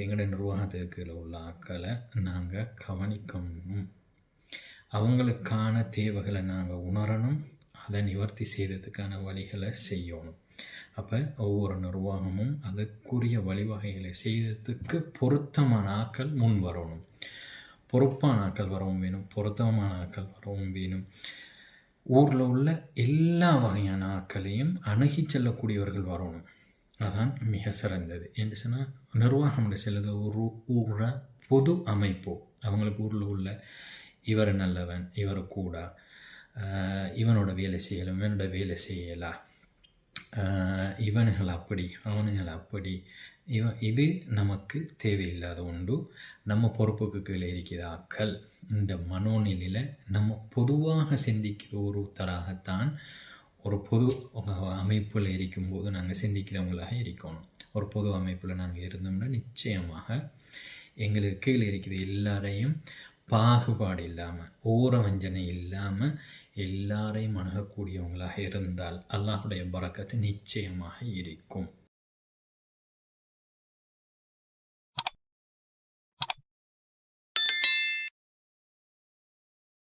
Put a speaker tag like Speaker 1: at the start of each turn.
Speaker 1: எங்களுடைய நிர்வாகத்துக்கு கீழே உள்ள ஆக்களை நாங்கள் கவனிக்கணும். அவங்களுக்கான தேவைகளை நாங்கள் உணரணும். அதை நிவர்த்தி செய்கிறதுக்கான வழிகளை செய்யணும். அப்போ ஒவ்வொரு நிர்வாகமும் அதுக்குரிய வழிவகைகளை செய்கிறதுக்கு பொருத்தமான ஆக்கள் முன் வரணும். பொறுப்பான ஆக்கள் வரவும் வேணும், பொருத்தமான ஆக்கள் வரவும் வேணும். ஊரில் உள்ள எல்லா வகையான ஆக்களையும் அணுகி செல்லக்கூடியவர்கள் வரணும். அதான் மிக சிறந்தது. என்று சொன்னால் நிர்வாகம் செல்லுது ஒரு ஊரை பொது அமைப்போ, அவங்களுக்கு ஊரில் உள்ள இவர் நல்லவன், இவர் கூடா, இவனோட வேலை செய்யலாம், இவனோட வேலை செய்யலாம், இவனுகள் அப்படி அவனுங்கள் அப்படி, இது நமக்கு தேவையில்லாத உண்டு. நம்ம பொறுப்புக்கு கீழே இருக்கிற ஆக்கள் இந்த மனோநிலையில் நம்ம பொதுவாக சிந்திக்கிற ஒருத்தராகத்தான் ஒரு பொது அமைப்பில் இருக்கும்போது நாங்கள் சிந்திக்கிறவங்களாக இருக்கணும். ஒரு பொது அமைப்பில் நாங்கள் இருந்தோம்னா நிச்சயமாக எங்களுக்கு கீழே இருக்கிற எல்லாரையும் பாகுபாடு இல்லாமல், ஓர வஞ்சனை இல்லாமல் எல்லாரையும் அணுகக்கூடியவங்களாக இருந்தால் அல்லாஹுடைய பரக்கத்து நிச்சயமாக இருக்கும்.